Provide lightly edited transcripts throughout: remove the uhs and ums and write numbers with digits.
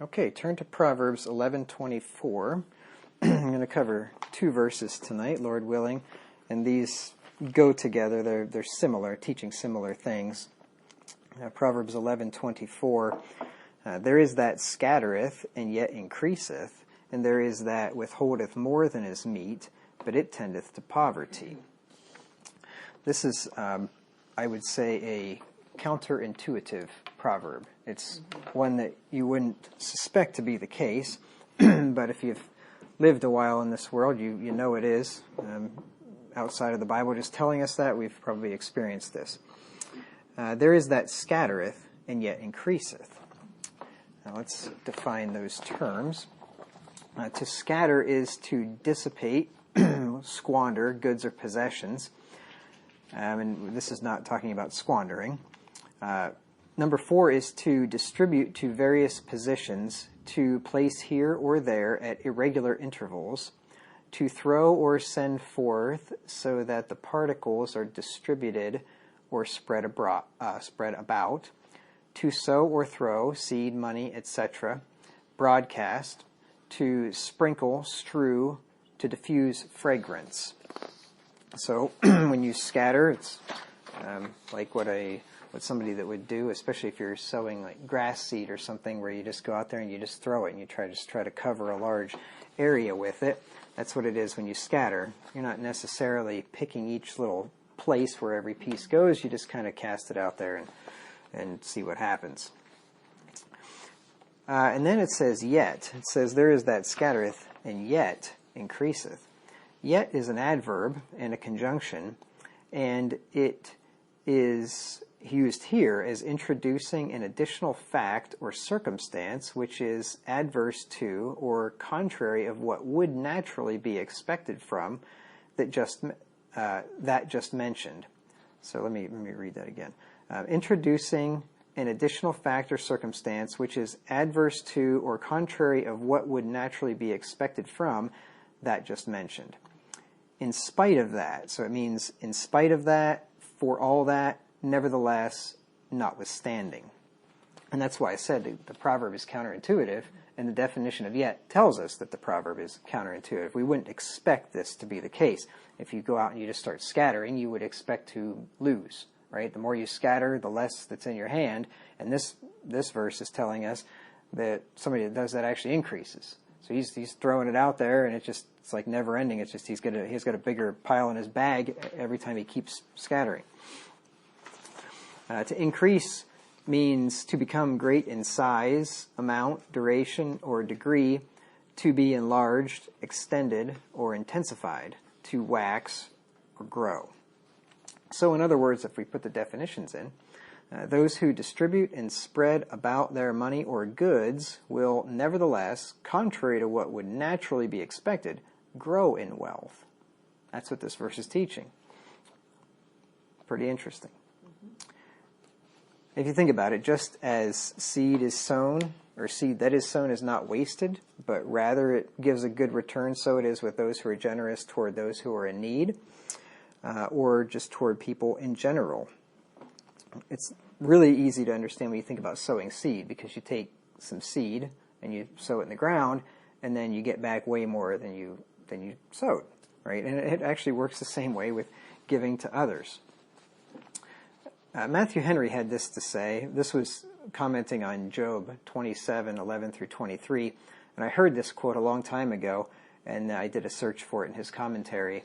Okay, turn to Proverbs 11:24. I'm going to cover two verses tonight, Lord willing, and these go together. They're similar, teaching similar things. Proverbs 11:24. There is that scattereth and yet increaseth, and there is that withholdeth more than is meet, but it tendeth to poverty. This is, I would say, a counterintuitive proverb. It's one that you wouldn't suspect to be the case, but if you've lived a while in this world, you know it is. Outside of the Bible just telling us that, we've probably experienced this. There is that scattereth and yet increaseth. Now let's define those terms. To scatter is to dissipate, squander goods or possessions. And this is not talking about squandering. Number 4 is to distribute to various positions, to place here or there at irregular intervals, to throw or send forth so that the particles are distributed or spread about, to sow or throw, seed, money, etc., broadcast, to sprinkle, strew, to diffuse fragrance. So when you scatter, it's like what somebody that would do, especially if you're sowing like grass seed or something, where you just go out there and you just throw it and you try to cover a large area with it. That's what it is when you scatter. You're not necessarily picking each little place where every piece goes. You just kind of cast it out there and see what happens. And then it says yet. It says there is that scattereth and yet increaseth. Yet is an adverb and a conjunction, and it is used here as introducing an additional fact or circumstance which is adverse to or contrary of what would naturally be expected from that just mentioned. So let me read that again. Introducing an additional fact or circumstance which is adverse to or contrary of what would naturally be expected from that just mentioned. In spite of that, so it means in spite of that, for all that, nevertheless, notwithstanding. And that's why I said the proverb is counterintuitive, and the definition of yet tells us that the proverb is counterintuitive. We wouldn't expect this to be the case. If you go out and you just start scattering, you would expect to lose, right? The more you scatter, the less that's in your hand, and this verse is telling us that somebody that does that actually increases. So he's throwing it out there, and it's like never ending. It's just he's got a bigger pile in his bag every time he keeps scattering. To increase means to become great in size, amount, duration, or degree, to be enlarged, extended, or intensified, to wax or grow. So in other words, if we put the definitions in, those who distribute and spread about their money or goods will nevertheless, contrary to what would naturally be expected, grow in wealth. That's what this verse is teaching. Pretty interesting. If you think about it, just as seed is sown, or seed that is sown is not wasted, but rather it gives a good return, so it is with those who are generous toward those who are in need, or just toward people in general. It's really easy to understand when you think about sowing seed, because you take some seed and you sow it in the ground, and then you get back way more than you sowed, right? And it actually works the same way with giving to others. Matthew Henry had this to say. This was commenting on Job 27:11 through 23, and I heard this quote a long time ago, and I did a search for it in his commentary.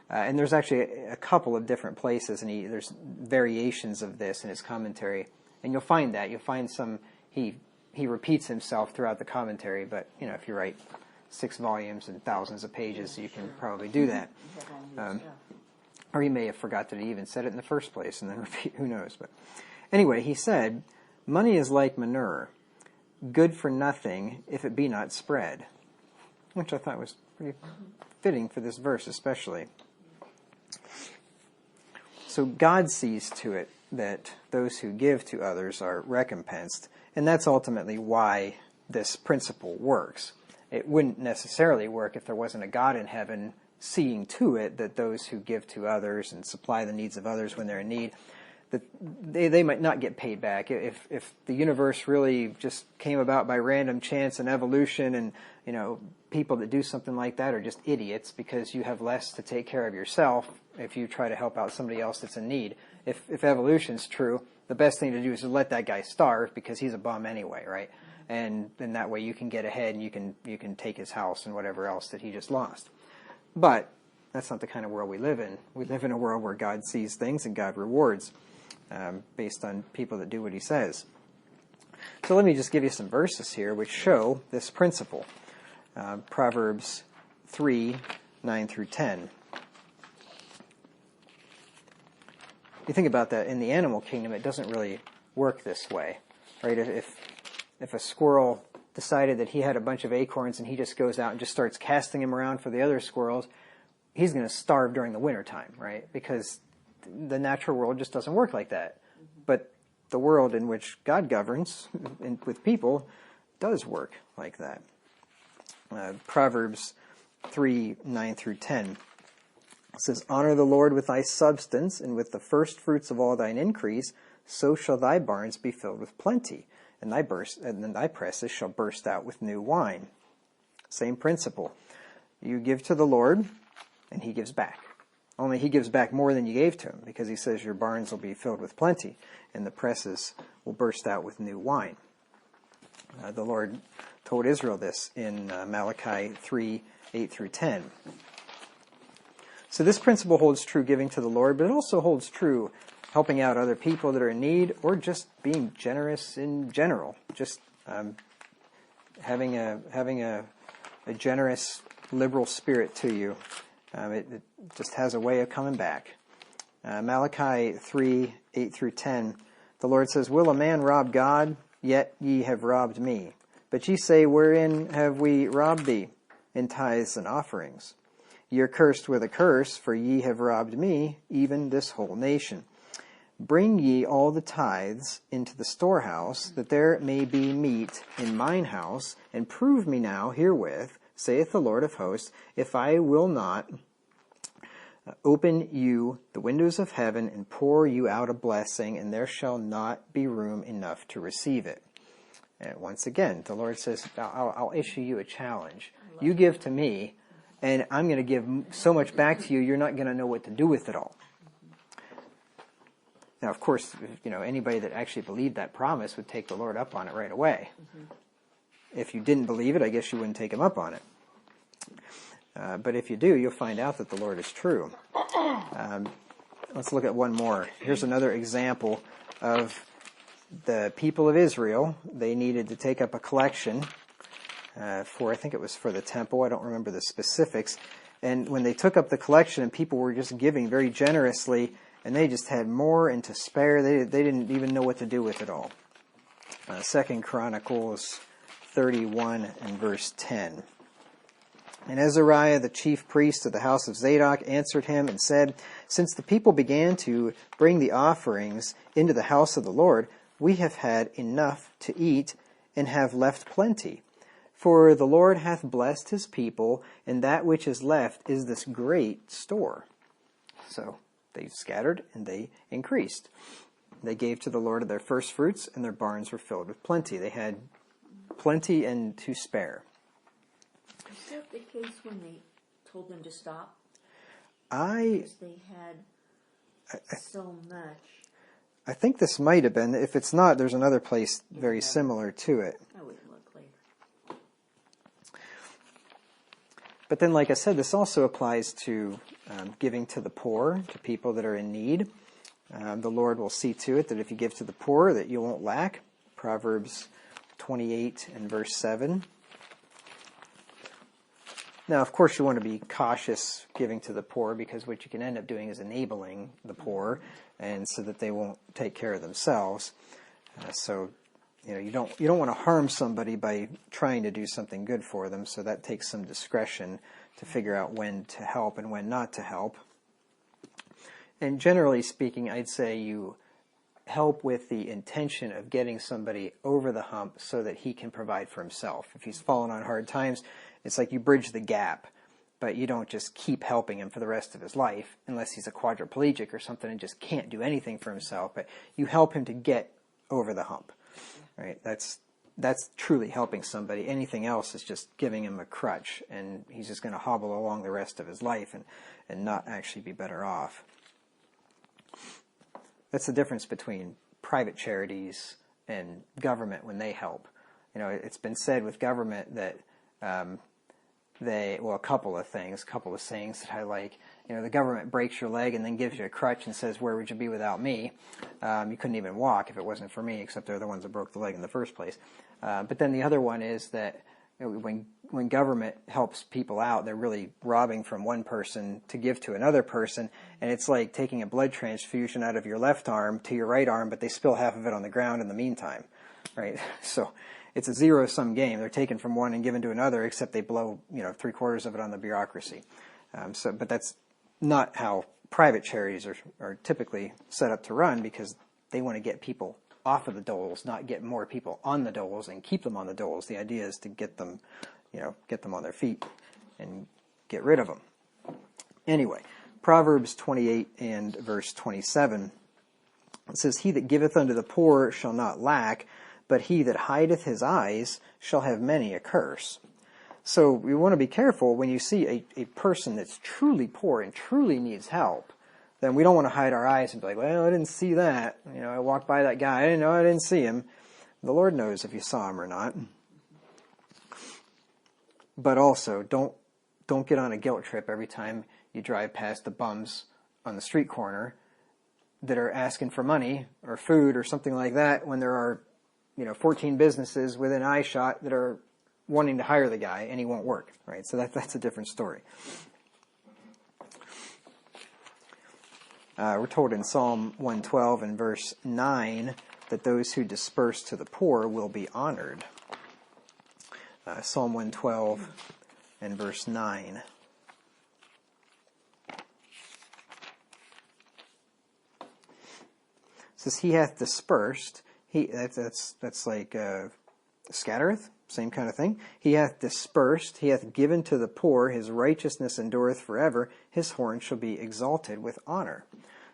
And there's actually a couple of different places, and there's variations of this in his commentary. And you'll find that. You'll find some, he repeats himself throughout the commentary, but, if you write 6 volumes and thousands of pages, you can probably do that. Or he may have forgot that he even said it in the first place and then repeat, who knows. But anyway, he said, money is like manure, good for nothing if it be not spread. Which I thought was pretty fitting for this verse especially. So God sees to it that those who give to others are recompensed, and that's ultimately why this principle works. It wouldn't necessarily work if there wasn't a God in heaven seeing to it that those who give to others and supply the needs of others when they're in need, that they might not get paid back. If the universe really just came about by random chance and evolution, and people that do something like that are just idiots, because you have less to take care of yourself if you try to help out somebody else that's in need. If evolution's true, the best thing to do is to let that guy starve, because he's a bum anyway, right? And then that way you can get ahead, and you can take his house and whatever else that he just lost. But that's not the kind of world we live in. We live in a world where God sees things and God rewards based on people that do what he says. So let me just give you some verses here which show this principle. Proverbs 3, 9 through 10. You think about that, in the animal kingdom, it doesn't really work this way, right? If a squirrel decided that he had a bunch of acorns and he just goes out and just starts casting them around for the other squirrels, he's going to starve during the wintertime, right? Because the natural world just doesn't work like that. But the world in which God governs with people does work like that. Proverbs 3, 9 through 10. It says, "Honor the Lord with thy substance, and with the first fruits of all thine increase, so shall thy barns be filled with plenty, and thy presses shall burst out with new wine." Same principle. You give to the Lord, and he gives back. Only he gives back more than you gave to him, because he says your barns will be filled with plenty, and the presses will burst out with new wine. The Lord told Israel this in Malachi 3, 8 through 10. So this principle holds true giving to the Lord, but it also holds true helping out other people that are in need, or just being generous in general. Just having a generous, liberal spirit to you. It just has a way of coming back. Malachi 3, 8 through 10, the Lord says, "Will a man rob God? Yet ye have robbed me. But ye say, wherein have we robbed thee? In tithes and offerings. Ye are cursed with a curse, for ye have robbed me, even this whole nation. Bring ye all the tithes into the storehouse, that there may be meat in mine house, and prove me now herewith, saith the Lord of hosts, if I will not open you the windows of heaven and pour you out a blessing, and there shall not be room enough to receive it." And once again, the Lord says, I'll issue you a challenge. You give to me, and I'm going to give so much back to you, you're not going to know what to do with it all. Now, of course, anybody that actually believed that promise would take the Lord up on it right away. If you didn't believe it, I guess you wouldn't take him up on it. But if you do, you'll find out that the Lord is true. Let's look at one more. Here's another example of the people of Israel. They needed to take up a collection I think it was for the temple. I don't remember the specifics. And when they took up the collection, and people were just giving very generously, and they just had more and to spare, they didn't even know what to do with it all. 2 Chronicles 31 and verse 10. "And Azariah, the chief priest of the house of Zadok, answered him and said, Since the people began to bring the offerings into the house of the Lord, we have had enough to eat, and have left plenty. For the Lord hath blessed his people, and that which is left is this great store." So they scattered, and they increased. They gave to the Lord of their first fruits, and their barns were filled with plenty. They had plenty and to spare. Is that the case when they told them to stop? Because they had so much. I think this might have been. If it's not, there's another place very similar to it. I would look later. But then, like I said, this also applies to giving to the poor, to people that are in need. The Lord will see to it that if you give to the poor, that you won't lack. Proverbs 28 and verse 7. Now, of course, you want to be cautious giving to the poor, because what you can end up doing is enabling the poor, and so that they won't take care of themselves. You don't want to harm somebody by trying to do something good for them. So that takes some discretion to figure out when to help and when not to help. And generally speaking, I'd say you help with the intention of getting somebody over the hump so that he can provide for himself. If he's fallen on hard times, it's like you bridge the gap. but you don't just keep helping him for the rest of his life, unless he's a quadriplegic or something and just can't do anything for himself. But you help him to get over the hump, right? That's truly helping somebody. Anything else is just giving him a crutch, and he's just going to hobble along the rest of his life and not actually be better off. That's the difference between private charities and government when they help. You know, it's been said with government that a couple of sayings that I like. You know, the government breaks your leg and then gives you a crutch and says, "Where would you be without me?" You couldn't even walk if it wasn't for me, except they're the ones that broke the leg in the first place. But then the other one is that when government helps people out, they're really robbing from one person to give to another person, and it's like taking a blood transfusion out of your left arm to your right arm, but they spill half of it on the ground in the meantime, right? So it's a zero-sum game. They're taken from one and given to another, except they blow, 3/4 of it on the bureaucracy. But that's not how private charities are typically set up to run, because they want to get people off of the doles, not get more people on the doles and keep them on the doles. The idea is to get them on their feet and get rid of them. Anyway, Proverbs 28 and verse 27, it says, "He that giveth unto the poor shall not lack, but he that hideth his eyes shall have many a curse." So we want to be careful when you see a person that's truly poor and truly needs help. Then we don't want to hide our eyes and be like, "Well, I didn't see that. I walked by that guy. I didn't see him." The Lord knows if you saw him or not. But also, don't get on a guilt trip every time you drive past the bums on the street corner that are asking for money or food or something like that, when there are 14 businesses within eyeshot that are wanting to hire the guy and he won't work, right? So that's a different story. We're told in Psalm 112 and verse 9 that those who disperse to the poor will be honored. Psalm 112 and verse 9. It says, "He hath dispersed." That's like scattereth, same kind of thing. "He hath dispersed, he hath given to the poor, his righteousness endureth forever, his horn shall be exalted with honor."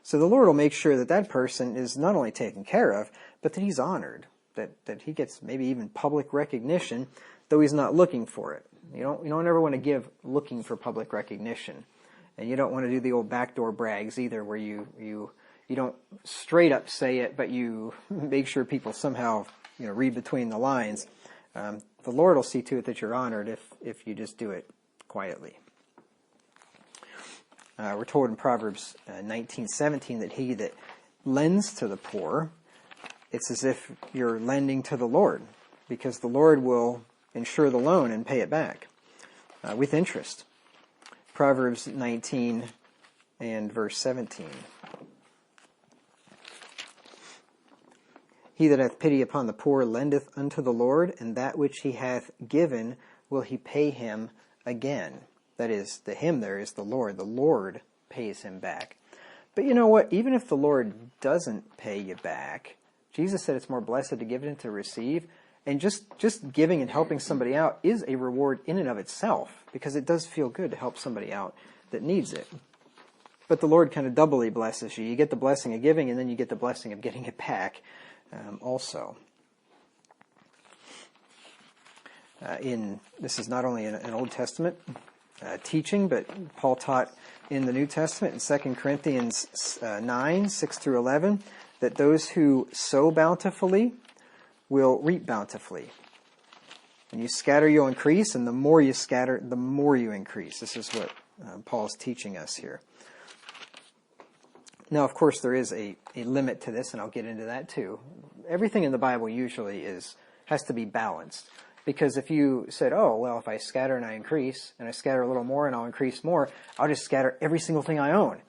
So the Lord will make sure that person is not only taken care of, but that he's honored, that he gets maybe even public recognition, though he's not looking for it. You don't ever want to give looking for public recognition. And you don't want to do the old backdoor brags either, where you don't straight up say it, but you make sure people somehow read between the lines. The Lord will see to it that you're honored if you just do it quietly. We're told in Proverbs 19:17 that he that lends to the poor, it's as if you're lending to the Lord, because the Lord will insure the loan and pay it back with interest. Proverbs 19 and verse 17. "He that hath pity upon the poor lendeth unto the Lord, and that which he hath given will he pay him again." That is, the him there is the Lord. The Lord pays him back. But you know what? Even if the Lord doesn't pay you back, Jesus said it's more blessed to give than to receive. And just giving and helping somebody out is a reward in and of itself, because it does feel good to help somebody out that needs it. But the Lord kind of doubly blesses you. You get the blessing of giving, and then you get the blessing of getting it back also. This is not only an Old Testament teaching, but Paul taught in the New Testament in 2 Corinthians 9, 6 through 11, that those who sow bountifully will reap bountifully. And you scatter, you'll increase, and the more you scatter, the more you increase. This is what Paul is teaching us here. Now, of course, there is a limit to this, and I'll get into that too. Everything in the Bible usually has to be balanced. Because if you said, "Oh, well, if I scatter and I increase, and I scatter a little more and I'll increase more, I'll just scatter every single thing I own."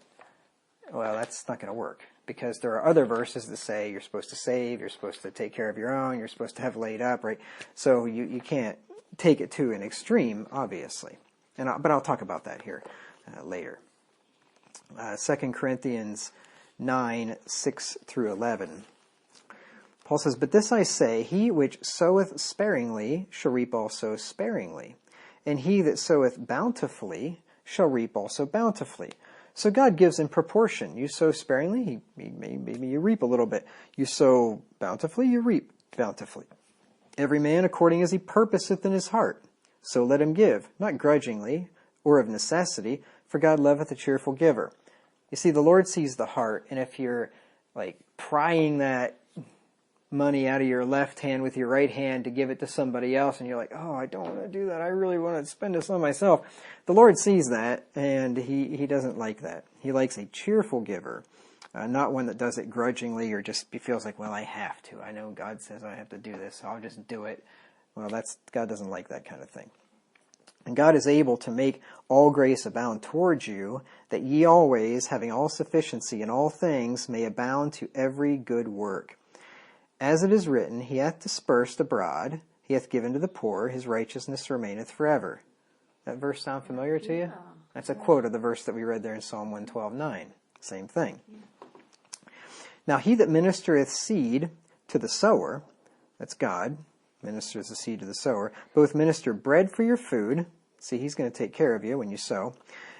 Well, that's not going to work. Because there are other verses that say you're supposed to save, you're supposed to take care of your own, you're supposed to have laid up, right? So you can't take it to an extreme, obviously. But I'll talk about that here later. 2 Corinthians 9, 6 through 11. Paul says, "But this I say, he which soweth sparingly shall reap also sparingly. And he that soweth bountifully shall reap also bountifully. So God gives in proportion. You sow sparingly, maybe you reap a little bit. You sow bountifully, you reap bountifully. Every man according as he purposeth in his heart, so let him give, not grudgingly or of necessity, for God loveth a cheerful giver. You see, the Lord sees the heart, and if you're like prying that money out of your left hand with your right hand to give it to somebody else, and you're like, oh, I don't want to do that, I really want to spend this on myself. The Lord sees that, and he doesn't like that. He likes a cheerful giver, not one that does it grudgingly or just feels like, well, I have to. I know God says I have to do this, so I'll just do it. Well, God doesn't like that kind of thing. And God is able to make all grace abound towards you, that ye always, having all sufficiency in all things, may abound to every good work. As it is written, he hath dispersed abroad, he hath given to the poor, his righteousness remaineth forever. That verse sound familiar to you? That's a quote of the verse that we read there in Psalm 112:9. Same thing. Now he that ministereth seed to the sower, that's God, ministers the seed to the sower, both minister bread for your food, see, he's going to take care of you when you sow,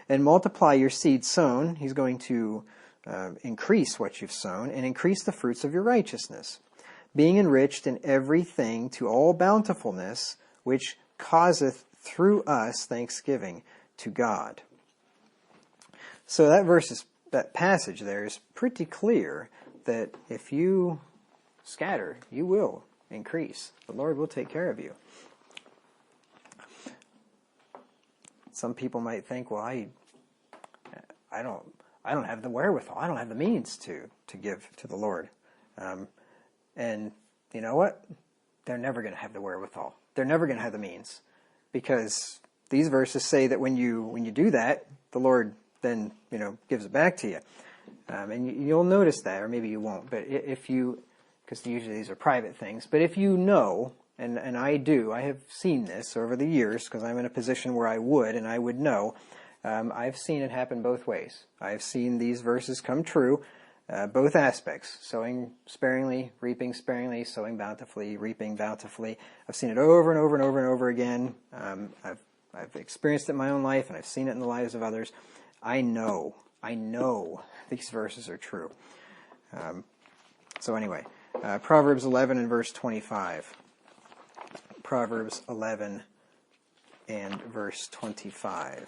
and multiply your seed sown, he's going to increase what you've sown, and increase the fruits of your righteousness, being enriched in everything to all bountifulness, which causeth through us thanksgiving to God. So that passage there is pretty clear that if you scatter, you will increase. The Lord will take care of you. Some people might think, well, I don't have the wherewithal. I don't have the means to give to the Lord. And you know what? They're never going to have the wherewithal. They're never going to have the means, because these verses say that when you do that, the Lord then gives it back to you. And you'll notice that, or maybe you won't. But if you, because usually these are private things, but if you know, and I have seen this over the years, because I'm in a position where I would know. I've seen it happen both ways. I've seen these verses come true, both aspects: sowing sparingly, reaping sparingly; sowing bountifully, reaping bountifully. I've seen it over and over and over and over again. I've experienced it in my own life, and I've seen it in the lives of others. I know these verses are true. So anyway, Proverbs 11 and verse 25. Proverbs 11 and verse 25.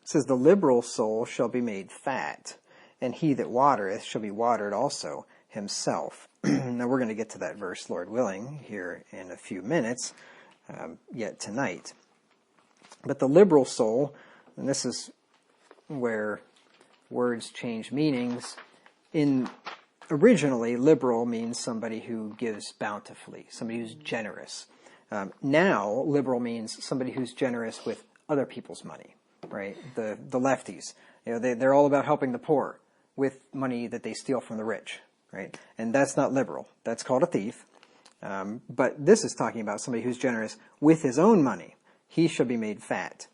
It says, the liberal soul shall be made fat, and he that watereth shall be watered also himself. Now we're going to get to that verse, Lord willing, here in a few minutes, yet tonight. But the liberal soul, and this is where words change meanings. Originally, liberal means somebody who gives bountifully, somebody who's generous. Now, liberal means somebody who's generous with other people's money, right? The lefties, they're all about helping the poor with money that they steal from the rich, right? And that's not liberal. That's called a thief. But this is talking about somebody who's generous with his own money. He shall be made fat.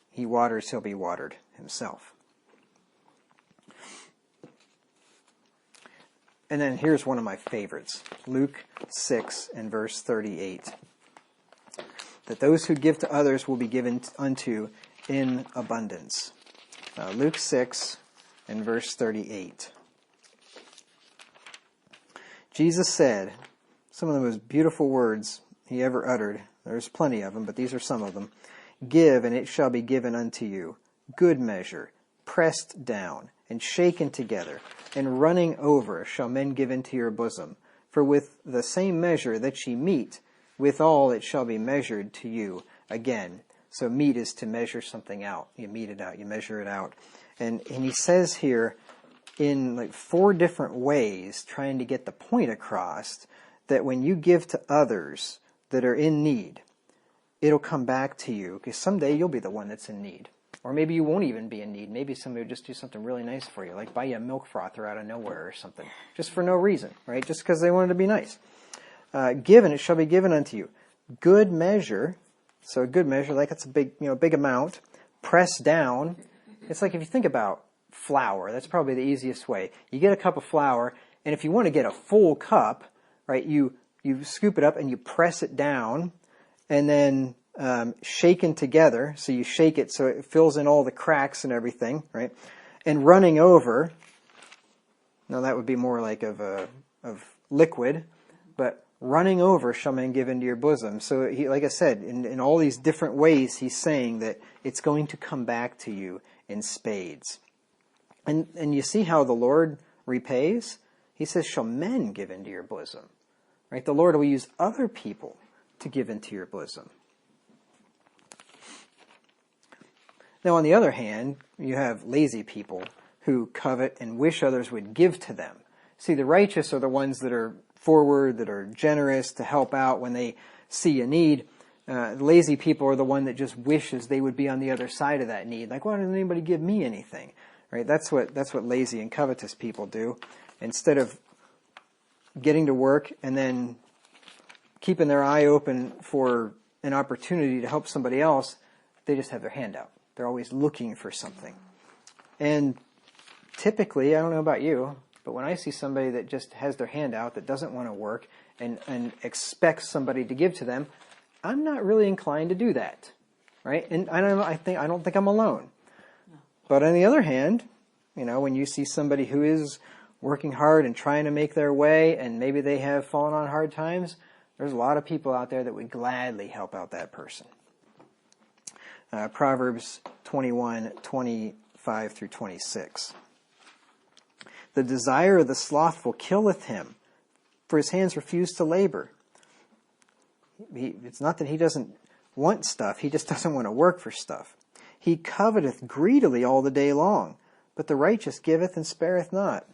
He waters, he'll be watered himself. And then here's one of my favorites. Luke 6 and verse 38. That those who give to others will be given unto in abundance. Luke 6 and verse 38. Jesus said, some of the most beautiful words he ever uttered. There's plenty of them, but these are some of them. Give, and it shall be given unto you. Good measure, pressed down, and shaken together, and running over shall men give into your bosom. For with the same measure that ye mete, withal it shall be measured to you again. So mete is to measure something out. You mete it out, you measure it out. And he says here in like 4 different ways, trying to get the point across, that when you give to others that are in need, it'll come back to you, because someday you'll be the one that's in need. Or maybe you won't even be in need. Maybe somebody will just do something really nice for you, like buy you a milk frother out of nowhere or something, just for no reason, right? Just because they wanted to be nice. Give, and it shall be given unto you. Good measure, so a good measure, like it's a big amount. Pressed down. It's like if you think about flour, that's probably the easiest way. You get a cup of flour, and if you want to get a full cup, right, you scoop it up and you press it down, and then shaken together, so you shake it so it fills in all the cracks and everything, right? And running over, now that would be more like of liquid, but running over shall men give into your bosom. So he, like I said, in all these different ways, he's saying that it's going to come back to you in spades. And you see how the Lord repays? He says, shall men give into your bosom? Right? The Lord will use other people to give into your bosom. Now, on the other hand, you have lazy people who covet and wish others would give to them. See, the righteous are the ones that are forward, that are generous to help out when they see a need. Lazy people are the one that just wishes they would be on the other side of that need. Like, why doesn't anybody give me anything? Right? That's what lazy and covetous people do. Instead of getting to work and then keeping their eye open for an opportunity to help somebody else, they just have their hand out. They're always looking for something. And typically, I don't know about you, but when I see somebody that just has their hand out, that doesn't want to work, and expects somebody to give to them, I'm not really inclined to do that, right? And I don't think I'm alone. No. But on the other hand, when you see somebody who is working hard and trying to make their way, and maybe they have fallen on hard times, there's a lot of people out there that would gladly help out that person. Proverbs 21:25 through 26. The desire of the slothful killeth him, for his hands refuse to labor. It's not that he doesn't want stuff, he just doesn't want to work for stuff. He coveteth greedily all the day long, but the righteous giveth and spareth not.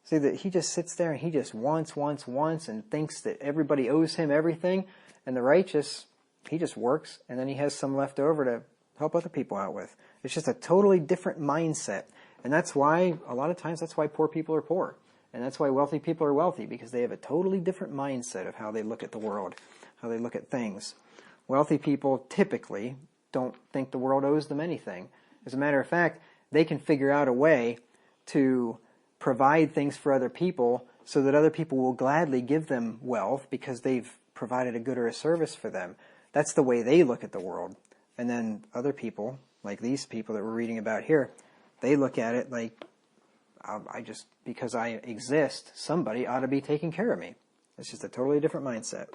See, that he just sits there and he just wants, and thinks that everybody owes him everything, and the righteous, he just works, and then he has some left over to help other people out with. It's just a totally different mindset. And that's why, a lot of times, that's why poor people are poor. And that's why wealthy people are wealthy, because they have a totally different mindset of how they look at the world, how they look at things. Wealthy people typically don't think the world owes them anything. As a matter of fact, they can figure out a way to provide things for other people so that other people will gladly give them wealth because they've provided a good or a service for them. That's the way they look at the world. And then other people, like these people that we're reading about here, they look at it like, because I exist, somebody ought to be taking care of me. It's just a totally different mindset.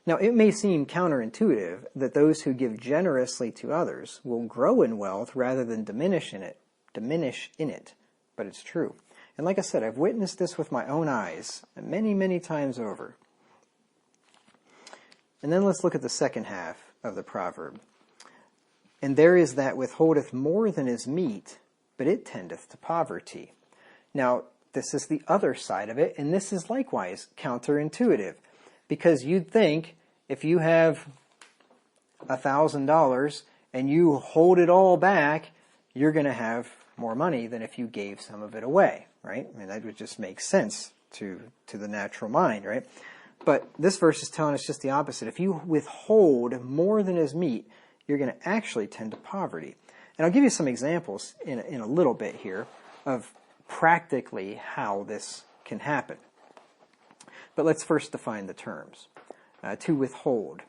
Now, it may seem counterintuitive that those who give generously to others will grow in wealth rather than diminish in it, but it's true. And like I said, I've witnessed this with my own eyes many, many times over. And then let's look at the second half of the proverb. And there is that withholdeth more than is meet, but it tendeth to poverty. Now, this is the other side of it, and this is likewise counterintuitive. Because you'd think, if you have $1,000 and you hold it all back, you're going to have more money than if you gave some of it away, right? I mean, that would just make sense to the natural mind, right? But this verse is telling us just the opposite. If you withhold more than is meet, you're going to actually tend to poverty. And I'll give you some examples in a little bit here of practically how this can happen. But let's first define the terms. To withhold.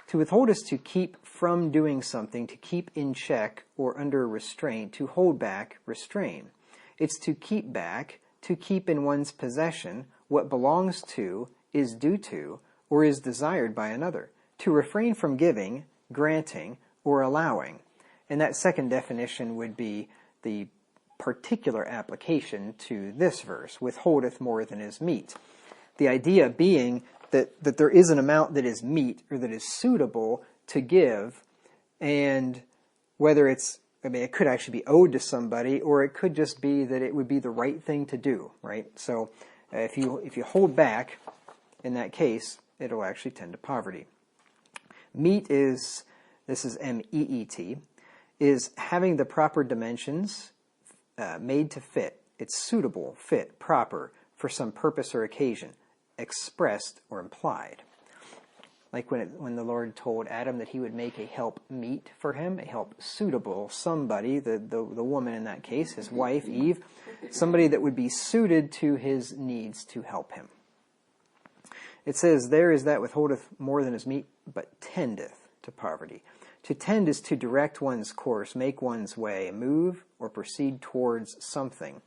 To withhold is to keep from doing something, to keep in check or under restraint, to hold back, restrain. It's to keep back, to keep in one's possession what belongs to, is due to, or is desired by another. To refrain from giving, granting, or allowing. And that second definition would be the particular application to this verse, withholdeth more than is meet. The idea being that there is an amount that is meet or that is suitable to give, and whether it could actually be owed to somebody, or it could just be that it would be the right thing to do, right? So if you hold back, in that case, it'll actually tend to poverty. Meet is, this is M-E-E-T, is having the proper dimensions made to fit. It's suitable, fit, proper, for some purpose or occasion, expressed or implied. Like when the Lord told Adam that he would make a help meet for him, a help suitable, somebody, the woman in that case, his wife, Eve, somebody that would be suited to his needs to help him. It says, there is that withholdeth more than is meet, but tendeth to poverty. To tend is to direct one's course, make one's way, move or proceed towards something.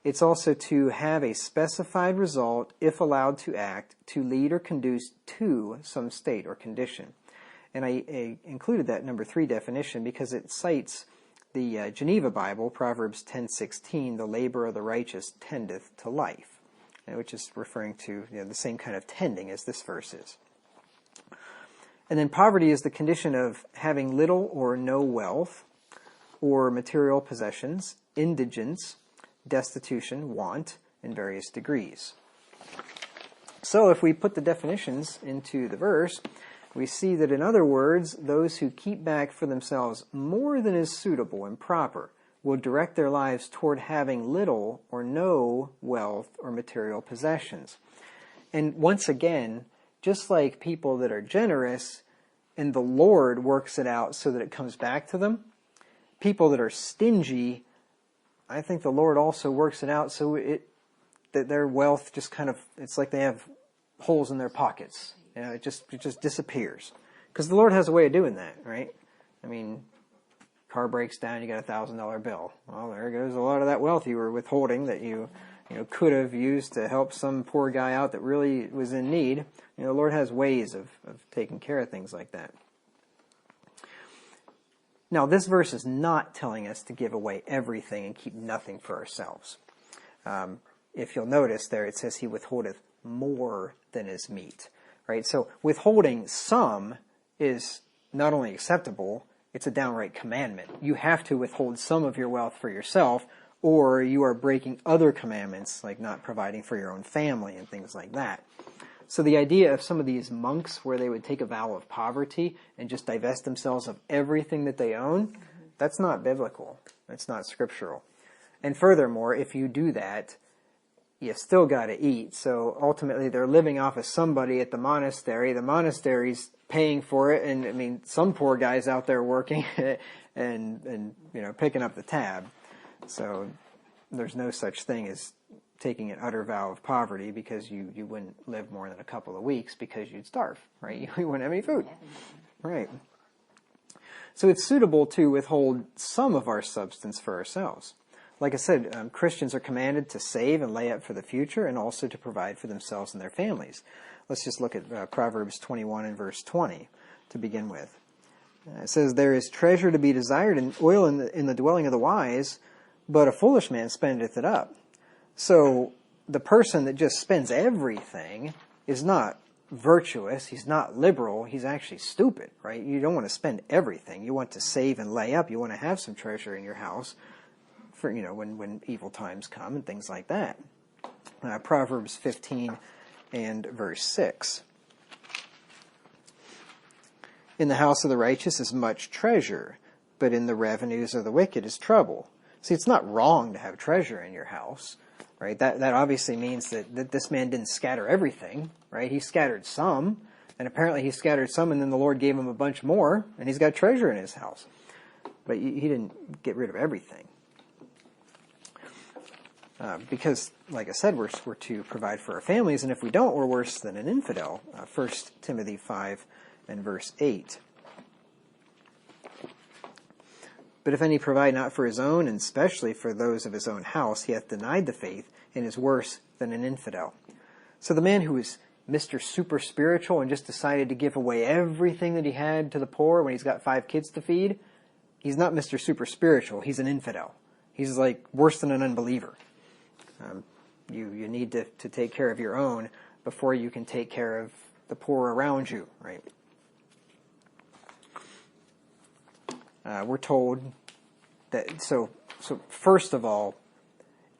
It's also to have a specified result, if allowed to act, to lead or conduce to some state or condition. And I included that number 3 definition because it cites the Geneva Bible, Proverbs 10:16, the labor of the righteous tendeth to life, which is referring to the same kind of tending as this verse is. And then poverty is the condition of having little or no wealth or material possessions, indigence, destitution, want, in various degrees. So if we put the definitions into the verse, we see that in other words, those who keep back for themselves more than is suitable and proper will direct their lives toward having little or no wealth or material possessions. And once again, just like people that are generous and the Lord works it out so that it comes back to them, people that are stingy, I think the Lord also works it out so that their wealth just kind of, it's like they have holes in their pockets. It just disappears. Because the Lord has a way of doing that, right? I mean, car breaks down, you got a $1,000 bill. Well, there goes a lot of that wealth you were withholding that you could have used to help some poor guy out that really was in need. The Lord has ways of taking care of things like that. Now, this verse is not telling us to give away everything and keep nothing for ourselves. If you'll notice there, it says he withholdeth more than is meet. Right? So withholding some is not only acceptable, it's a downright commandment. You have to withhold some of your wealth for yourself, or you are breaking other commandments, like not providing for your own family and things like that. So the idea of some of these monks where they would take a vow of poverty and just divest themselves of everything that they own, that's not biblical. It's not scriptural. And furthermore, if you do that, you still got to eat. So ultimately they're living off of somebody at the monastery. The monastery's paying for it. And I mean, some poor guy's out there working and picking up the tab. So there's no such thing as taking an utter vow of poverty because you wouldn't live more than a couple of weeks because you'd starve, right? You wouldn't have any food. Right. So it's suitable to withhold some of our substance for ourselves. Like I said, Christians are commanded to save and lay up for the future and also to provide for themselves and their families. Let's just look at Proverbs 21 and verse 20 to begin with. It says, there is treasure to be desired and oil in the dwelling of the wise, but a foolish man spendeth it up. So the person that just spends everything is not virtuous, he's not liberal, he's actually stupid, right? You don't want to spend everything. You want to save and lay up. You want to have some treasure in your house for, when evil times come and things like that. Proverbs 15 and verse 6. In the house of the righteous is much treasure, but in the revenues of the wicked is trouble. See, it's not wrong to have treasure in your house, right? That obviously means that this man didn't scatter everything, right? He scattered some, and apparently he scattered some, and then the Lord gave him a bunch more, and he's got treasure in his house. But he didn't get rid of everything. Because, like I said, we're to provide for our families, and if we don't, we're worse than an infidel. 1 Timothy 5 and verse 8. But if any provide not for his own, and especially for those of his own house, he hath denied the faith, and is worse than an infidel. So the man who is Mr. Super Spiritual and just decided to give away everything that he had to the poor when he's got 5 kids to feed, he's not Mr. Super Spiritual, he's an infidel. He's like worse than an unbeliever. You need to take care of your own before you can take care of the poor around you, right? We're told that, so first of all,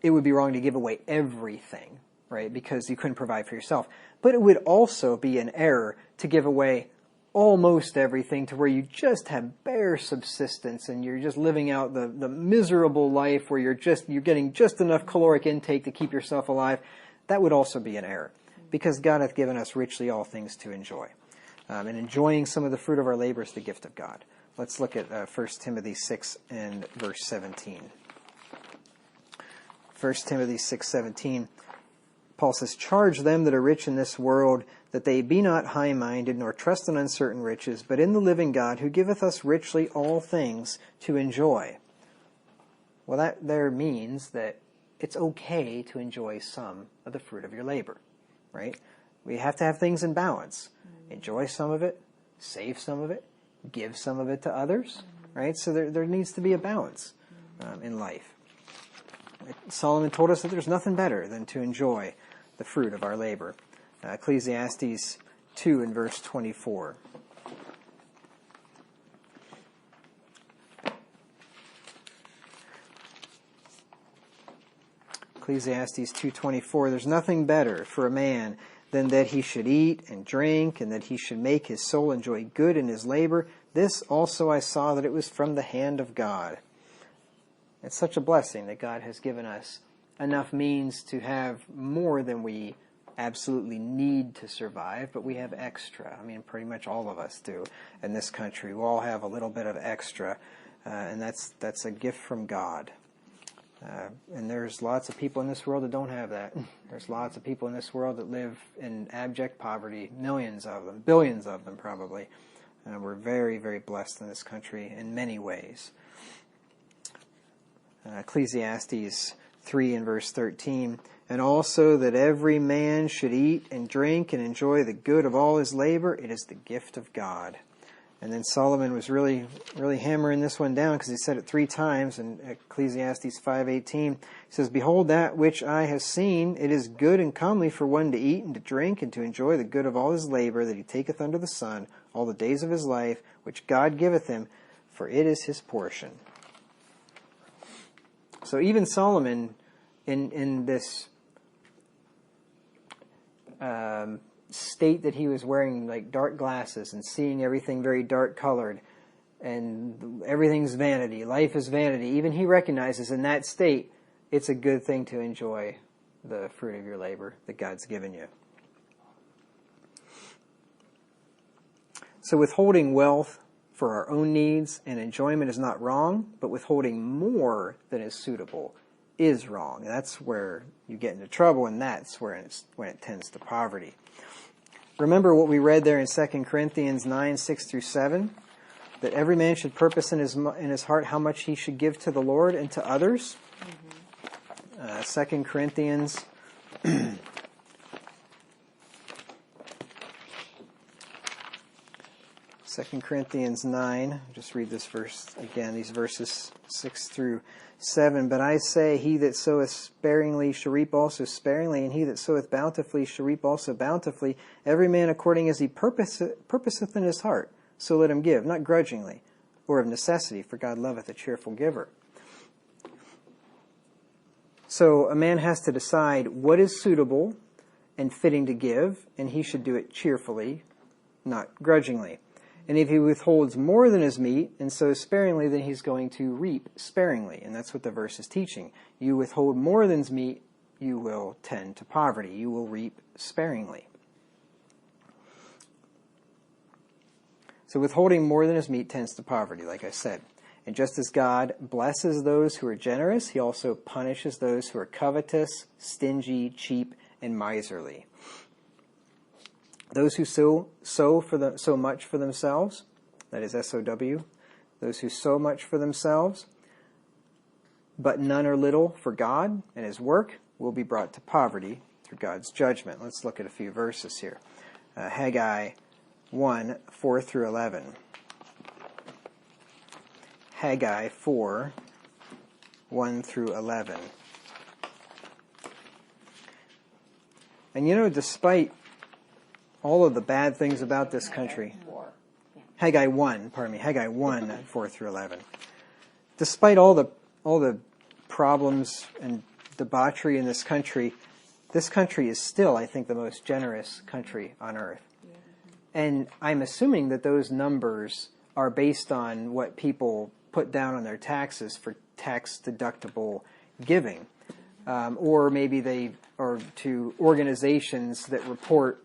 it would be wrong to give away everything, right? Because you couldn't provide for yourself. But it would also be an error to give away almost everything to where you just have bare subsistence and you're just living out the miserable life where you're getting just enough caloric intake to keep yourself alive. That would also be an error, because God hath given us richly all things to enjoy. And enjoying some of the fruit of our labor is the gift of God. Let's look at 1 Timothy 6 and verse 17. 1 Timothy 6:17. Paul says, charge them that are rich in this world, that they be not high-minded, nor trust in uncertain riches, but in the living God, who giveth us richly all things to enjoy. Well, that there means that it's okay to enjoy some of the fruit of your labor, right? We have to have things in balance. Enjoy some of it, save some of it, give some of it to others, right? So there needs to be a balance in life. Solomon told us that there's nothing better than to enjoy the fruit of our labor. Ecclesiastes 2 and verse 24. Ecclesiastes 2:24, there's nothing better for a man than that he should eat and drink, and that he should make his soul enjoy good in his labor. This also I saw, that it was from the hand of God. It's such a blessing that God has given us enough means to have more than we absolutely need to survive, but we have extra. I mean, pretty much all of us do in this country. We all have a little bit of extra, and that's a gift from God. And there's lots of people in this world that don't have that. There's lots of people in this world that live in abject poverty, millions of them, billions of them probably. We're very, very blessed in this country in many ways. Ecclesiastes 3 and verse 13, and also that every man should eat and drink and enjoy the good of all his labor. It is the gift of God. And then Solomon was really hammering this one down, because he said it 3 times in Ecclesiastes 5:18. He says, behold, that which I have seen, it is good and comely for one to eat and to drink and to enjoy the good of all his labor that he taketh under the sun all the days of his life, which God giveth him, for it is his portion. So even Solomon, in this state that he was wearing like dark glasses and seeing everything very dark colored, and everything's vanity, life is vanity, even he recognizes in that state it's a good thing to enjoy the fruit of your labor that God's given you. So withholding wealth for our own needs and enjoyment is not wrong, but withholding more than is suitable is wrong. And that's where you get into trouble, and that's when it tends to poverty. Remember what we read there in 2 Corinthians 9, 6 through 7, that every man should purpose in his heart how much he should give to the Lord and to others. 2 Corinthians 2 Corinthians 9, just read this verse again, these verses 6 through 7. But I say, he that soweth sparingly shall reap also sparingly, and he that soweth bountifully shall reap also bountifully. Every man according as he purposeth in his heart, so let him give, not grudgingly, or of necessity, for God loveth a cheerful giver. So a man has to decide what is suitable and fitting to give, and he should do it cheerfully, not grudgingly. And if he withholds more than his meat and sows sparingly, then he's going to reap sparingly. And that's what the verse is teaching. You withhold more than's meat, you will tend to poverty. You will reap sparingly. So withholding more than his meat tends to poverty, like I said. And just as God blesses those who are generous, he also punishes those who are covetous, stingy, cheap, and miserly. Those who sow much for themselves, that is S-O-W, those who sow much for themselves, but none or little for God and his work, will be brought to poverty through God's judgment. Let's look at a few verses here. Haggai 1, 4 through 11. Haggai 4, 1 through 11. And you know, despite all of the bad things about this country, Haggai 1, 4 through 11. Despite all the problems and debauchery in this country is still, I think, the most generous country on earth. And I'm assuming that those numbers are based on what people put down on their taxes for tax-deductible giving. Or maybe they are to organizations that report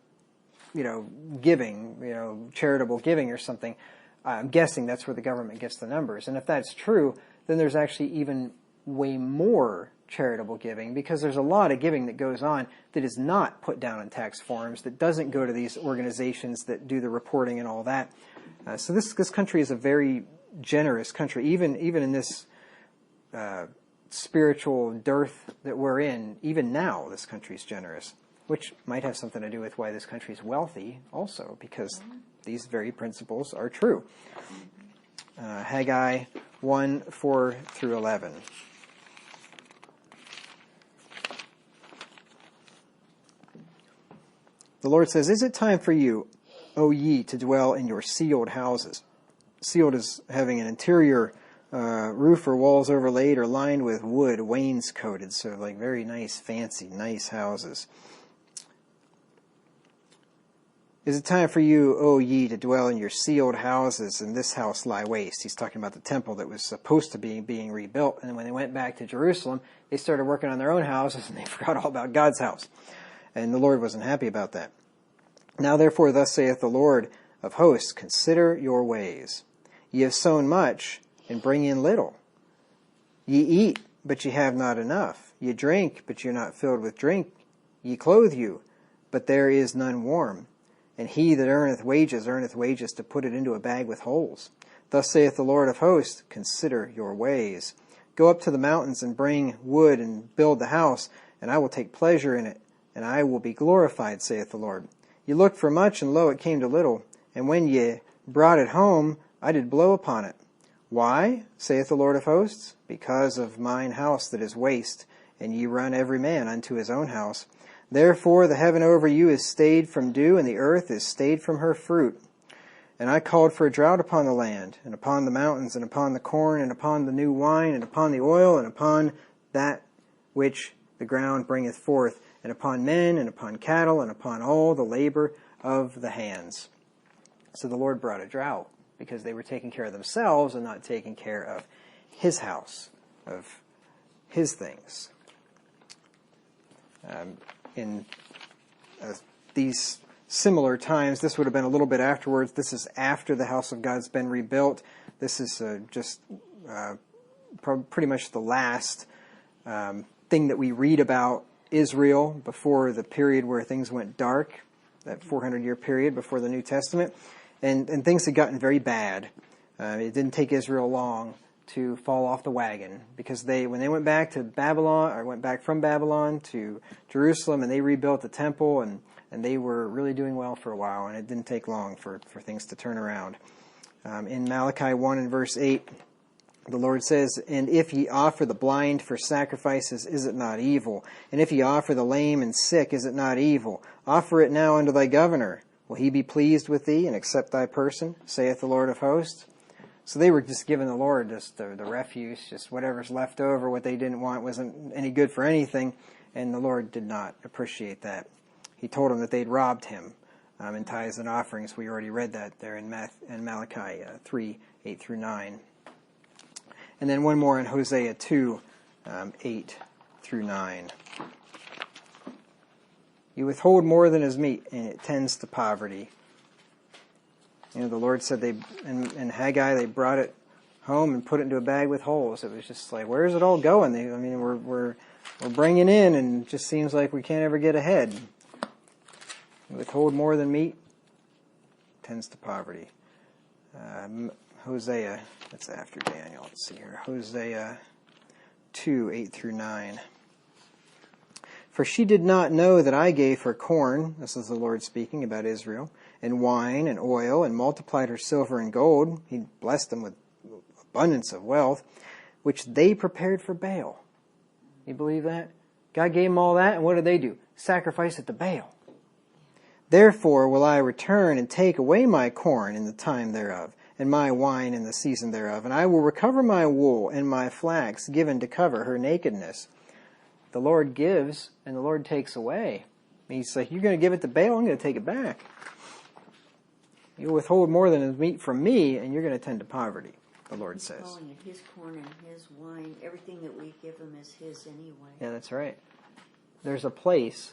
giving, charitable giving or something. I'm guessing that's where the government gets the numbers. And if that's true, then there's actually even way more charitable giving, because there's a lot of giving that goes on that is not put down in tax forms, that doesn't go to these organizations that do the reporting and all that. So this country is a very generous country, even in this spiritual dearth that we're in. Even now, this country is generous, which might have something to do with why this country is wealthy also, because these very principles are true. Haggai 1:4-11. The Lord says, "Is it time for you, O ye, to dwell in your sealed houses?" Sealed is having an interior roof or walls overlaid or lined with wood, wainscoted, so like very nice, fancy, nice houses. Is it time for you, O ye, to dwell in your sealed houses, and this house lie waste? He's talking about the temple that was supposed to be being rebuilt, and when they went back to Jerusalem, they started working on their own houses, and they forgot all about God's house. And the Lord wasn't happy about that. Now therefore, thus saith the Lord of hosts, consider your ways. Ye have sown much, and bring in little. Ye eat, but ye have not enough. Ye drink, but ye are not filled with drink. Ye clothe you, but there is none warm. And he that earneth wages to put it into a bag with holes. Thus saith the Lord of hosts, consider your ways. Go up to the mountains and bring wood and build the house, and I will take pleasure in it, and I will be glorified, saith the Lord. Ye looked for much, and lo, it came to little. And when ye brought it home, I did blow upon it. Why, saith the Lord of hosts? Because of mine house that is waste, and ye run every man unto his own house. Therefore the heaven over you is stayed from dew, and the earth is stayed from her fruit. And I called for a drought upon the land, and upon the mountains, and upon the corn, and upon the new wine, and upon the oil, and upon that which the ground bringeth forth, and upon men, and upon cattle, and upon all the labor of the hands. So the Lord brought a drought, because they were taking care of themselves and not taking care of his house, of his things. In these similar times, this would have been a little bit afterwards. This is after the house of God's been rebuilt. This is pretty much the last thing that we read about Israel before the period where things went dark, that 400-year period before the New Testament. And things had gotten very bad. It didn't take Israel long to fall off the wagon, because when they went back to Babylon, or went back from Babylon to Jerusalem, and they rebuilt the temple, and they were really doing well for a while, and it didn't take long for things to turn around. In Malachi 1 and verse 8, the Lord says, "And if ye offer the blind for sacrifices, is it not evil? And if ye offer the lame and sick, is it not evil? Offer it now unto thy governor. Will he be pleased with thee, and accept thy person, saith the Lord of hosts?" So they were just giving the Lord just the refuse, just whatever's left over. What they didn't want wasn't any good for anything, and the Lord did not appreciate that. He told them that they'd robbed him in tithes and offerings. We already read that there in Malachi 3, 8-9. And then one more in Hosea 2, 8-9. You withhold more than is meet, and it tends to poverty. The Lord said in Haggai, they brought it home and put it into a bag with holes. It was just like, where's it all going? We're bringing in, and it just seems like we can't ever get ahead. You withhold more than meat, tends to poverty. Hosea, that's after Daniel. Let's see here. Hosea 2, 8-9. For she did not know that I gave her corn, this is the Lord speaking about Israel, and wine and oil, and multiplied her silver and gold. He blessed them with abundance of wealth, which they prepared for Baal. You believe that? God gave them all that, and what did they do? Sacrifice it to Baal. Therefore will I return and take away my corn in the time thereof, and my wine in the season thereof, and I will recover my wool and my flax given to cover her nakedness. The Lord gives, and the Lord takes away. He's like, you're going to give it to Baal, I'm going to take it back. You'll withhold more than is meat from me, and you're going to tend to poverty, the Lord says. Calling it his corn and his wine. Everything that we give him is his anyway. Yeah, that's right. There's a place,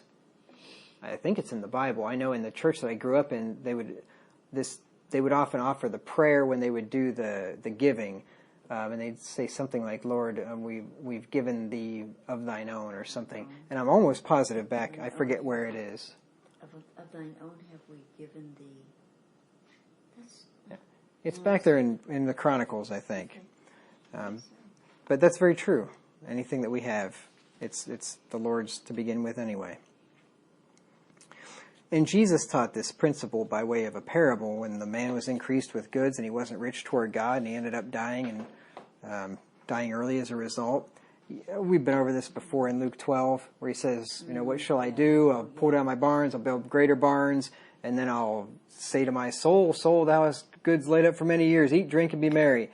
I think it's in the Bible. I know in the church that I grew up in, they would often offer the prayer when they would do the giving. and they'd say something like, Lord, we've given thee of thine own or something. And I'm almost positive back, I forget where it is. Of thine own have we given thee. It's back there in the Chronicles, I think. But that's very true. Anything that we have, it's the Lord's to begin with anyway. And Jesus taught this principle by way of a parable when the man was increased with goods and he wasn't rich toward God and he ended up dying and dying early as a result. We've been over this before in Luke 12 where he says, what shall I do? I'll pull down my barns, I'll build greater barns, and then I'll say to my soul, soul, thou hast goods laid up for many years, eat, drink, and be merry.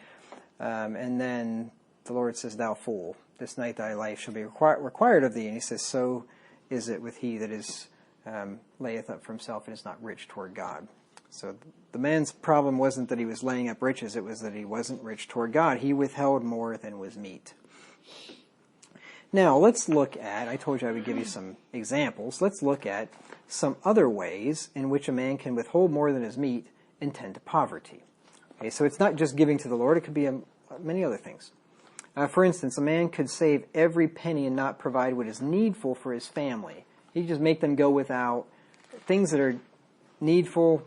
And then the Lord says, thou fool, this night thy life shall be required of thee. And he says, so is it with he that is layeth up for himself and is not rich toward God. So the man's problem wasn't that he was laying up riches, it was that he wasn't rich toward God. He withheld more than was meet. Now, let's look at, I told you I would give you some examples, let's look at some other ways in which a man can withhold more than is meet and tend to poverty. Okay, so it's not just giving to the Lord, it could be many other things. For instance, a man could save every penny and not provide what is needful for his family. He could just make them go without things that are needful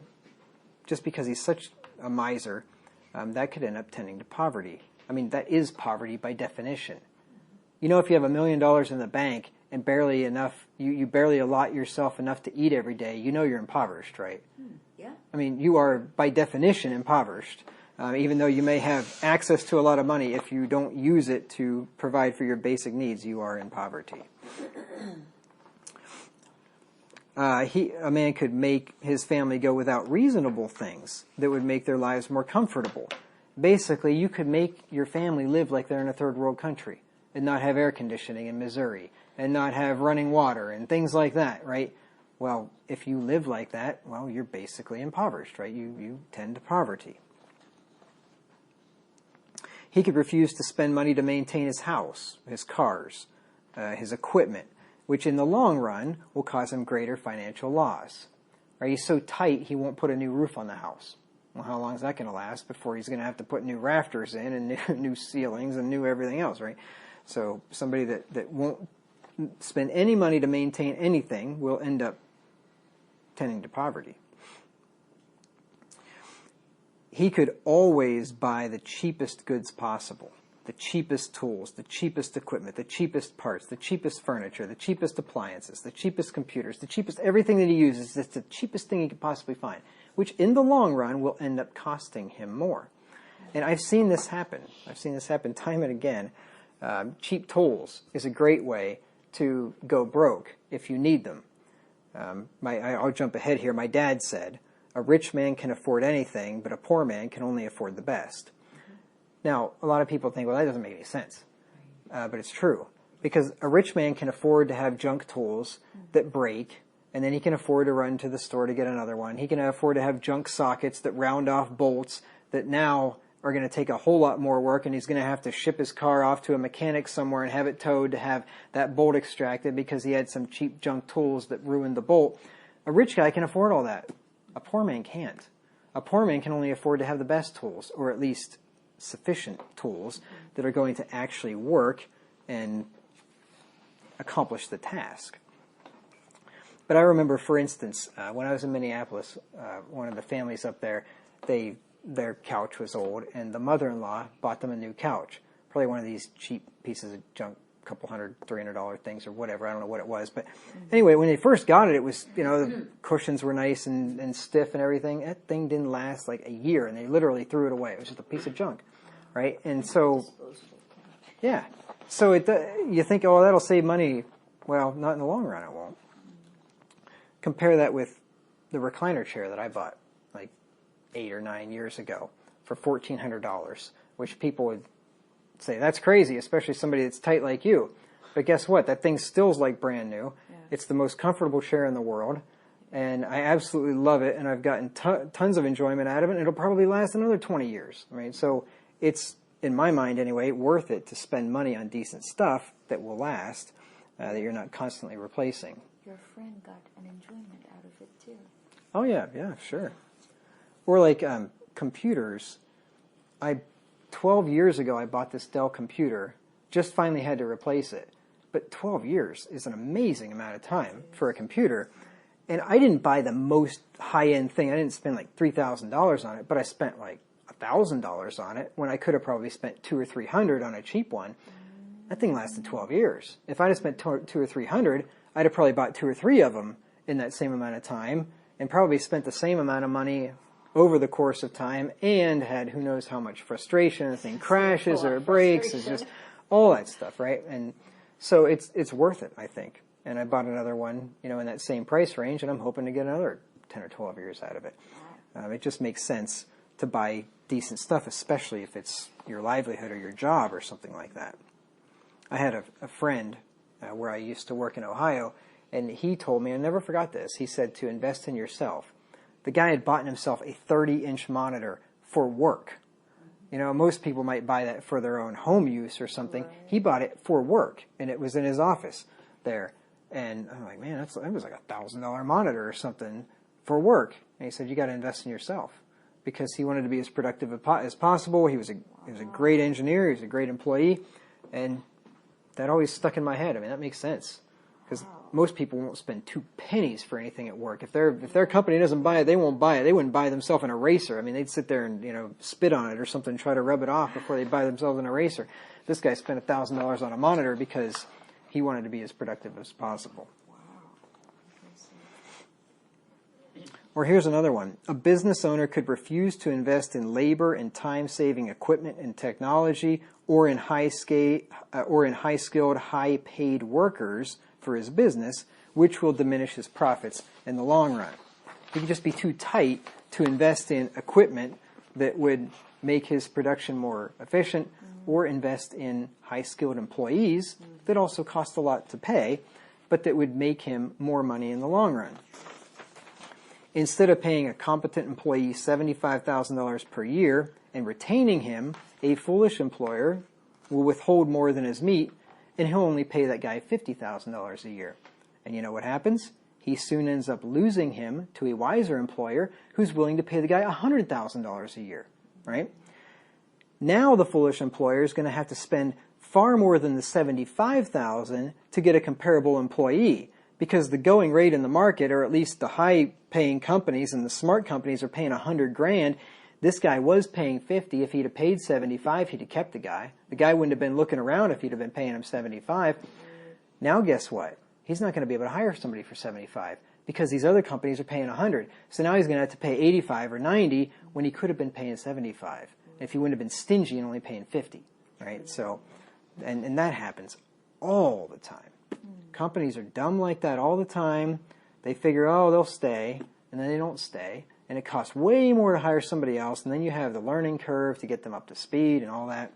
just because he's such a miser. That could end up tending to poverty. I mean, that is poverty by definition. If you have $1 million in the bank and barely enough, you barely allot yourself enough to eat every day, you're impoverished, right? Yeah. I mean, you are by definition impoverished. Even though you may have access to a lot of money, if you don't use it to provide for your basic needs, you are in poverty. A man could make his family go without reasonable things that would make their lives more comfortable. Basically, you could make your family live like they're in a third world country and not have air conditioning in Missouri and not have running water and things like that, right? Well, if you live like that, well, you're basically impoverished, right? You tend to poverty. He could refuse to spend money to maintain his house, his cars, his equipment, which in the long run will cause him greater financial loss. Right? He's so tight he won't put a new roof on the house. Well, how long is that going to last before he's going to have to put new rafters in and new ceilings and new everything else, right? So somebody that won't spend any money to maintain anything will end up tending to poverty. He could always buy the cheapest goods possible, the cheapest tools, the cheapest equipment, the cheapest parts, the cheapest furniture, the cheapest appliances, the cheapest computers, the cheapest everything that he uses. It's the cheapest thing he could possibly find, which in the long run will end up costing him more. And I've seen this happen. I've seen this happen time and again. Cheap tools is a great way to go broke if you need them. I'll jump ahead here. My dad said, a rich man can afford anything, but a poor man can only afford the best. Now, a lot of people think, well, that doesn't make any sense. But it's true. Because a rich man can afford to have junk tools that break, and then he can afford to run to the store to get another one. He can afford to have junk sockets that round off bolts that now are going to take a whole lot more work, and he's going to have to ship his car off to a mechanic somewhere and have it towed to have that bolt extracted because he had some cheap junk tools that ruined the bolt. A rich guy can afford all that. A poor man can't. A poor man can only afford to have the best tools, or at least sufficient tools that are going to actually work and accomplish the task. But I remember, for instance, when I was in Minneapolis, one of the families up there, their couch was old, and the mother-in-law bought them a new couch. Probably one of these cheap pieces of junk, couple $100, $300 things or whatever. I don't know what it was. But anyway, when they first got it, it was, the cushions were nice and stiff and everything. That thing didn't last like a year, and they literally threw it away. It was just a piece of junk, right? And so, yeah. So you think, oh, that'll save money. Well, not in the long run, it won't. Compare that with the recliner chair that I bought like 8 or 9 years ago for $1,400, which people would say, that's crazy, especially somebody that's tight like you. But guess what? That thing still's like brand new. Yeah. It's the most comfortable chair in the world, and I absolutely love it, and I've gotten tons of enjoyment out of it, and it'll probably last another 20 years. Right? So it's, in my mind anyway, worth it to spend money on decent stuff that will last, that you're not constantly replacing. Your friend got an enjoyment out of it too. Oh yeah, sure. Or like computers, I 12 years ago I bought this Dell computer, just finally had to replace it. But 12 years is an amazing amount of time for a computer. And I didn't buy the most high-end thing. I didn't spend like $3,000 on it, but I spent like $1,000 on it when I could have probably spent $200 or $300 on a cheap one. That thing lasted 12 years. If I'd have spent $200 or $300, I'd have probably bought 2 or 3 of them in that same amount of time and probably spent the same amount of money over the course of time and had who knows how much frustration. The thing crashes or it breaks. It's just all that stuff, right? And so it's worth it, I think. And I bought another one, in that same price range, and I'm hoping to get another 10 or 12 years out of it. It just makes sense to buy decent stuff, especially if it's your livelihood or your job or something like that. I had a friend where I used to work in Ohio, and he told me, I never forgot this, he said to invest in yourself. The guy had bought himself a 30-inch monitor for work. Most people might buy that for their own home use or something. Right. He bought it for work, and it was in his office there. And I'm like, man, that was like a $1,000 monitor or something for work. And he said, you got to invest in yourself, because he wanted to be as productive as possible. He was a great engineer. He was a great employee, and that always stuck in my head. I mean, that makes sense, because most people won't spend 2 pennies for anything at work. If their company doesn't buy it, they won't buy it. They wouldn't buy themselves an eraser. I mean, they'd sit there and spit on it or something, and try to rub it off before they buy themselves an eraser. This guy spent $1,000 on a monitor because he wanted to be as productive as possible. Or here's another one. A business owner could refuse to invest in labor and time-saving equipment and technology, or in high-skilled, high-paid workers for his business, which will diminish his profits in the long run. He could just be too tight to invest in equipment that would make his production more efficient, or invest in high-skilled employees that also cost a lot to pay, but that would make him more money in the long run. Instead of paying a competent employee $75,000 per year and retaining him, a foolish employer will withhold more than his meat, and he'll only pay that guy $50,000 a year. And you know what happens? He soon ends up losing him to a wiser employer who's willing to pay the guy $100,000 a year, right? Now the foolish employer is going to have to spend far more than the $75,000 to get a comparable employee, because the going rate in the market, or at least the high-paying companies and the smart companies, are paying $100,000. This guy was paying $50,000. If he'd have paid $75,000, he'd have kept the guy. The guy wouldn't have been looking around if he'd have been paying him $75,000. Now guess what? He's not going to be able to hire somebody for $75,000 because these other companies are paying $100,000. So now he's going to have to pay $85,000 or $90,000 when he could have been paying $75,000. If he wouldn't have been stingy and only paying $50,000, right? So, and that happens all the time. Companies are dumb like that all the time. They figure, oh, they'll stay, and then they don't stay. And it costs way more to hire somebody else, and then you have the learning curve to get them up to speed and all that.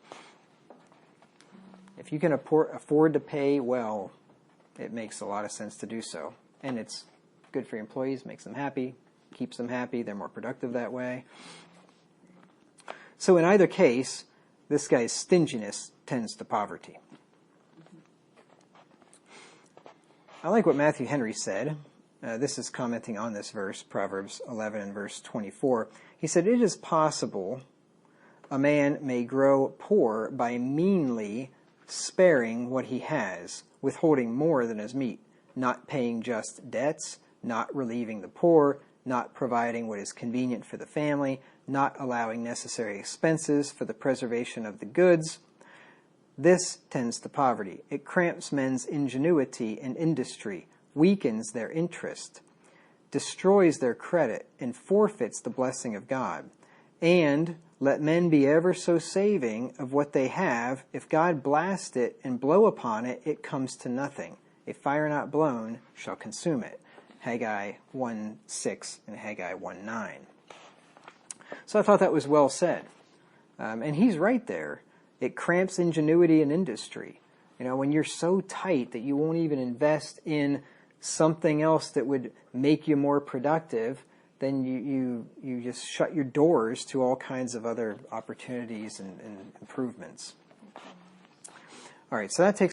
If you can afford to pay well, it makes a lot of sense to do so. And it's good for your employees, makes them happy, keeps them happy, they're more productive that way. So in either case, this guy's stinginess tends to poverty. I like what Matthew Henry said. This is commenting on this verse, Proverbs 11 and verse 24. He said, "It is possible a man may grow poor by meanly sparing what he has, withholding more than his meat, not paying just debts, not relieving the poor, not providing what is convenient for the family, not allowing necessary expenses for the preservation of the goods. This tends to poverty. It cramps men's ingenuity and industry, weakens their interest, destroys their credit, and forfeits the blessing of God. And let men be ever so saving of what they have. If God blast it and blow upon it, it comes to nothing. A fire not blown shall consume it." Haggai 1:6 and Haggai 1:9. So I thought that was well said. And he's right there. It cramps ingenuity and industry. When you're so tight that you won't even invest in something else that would make you more productive, then you just shut your doors to all kinds of other opportunities and improvements. All right, so that takes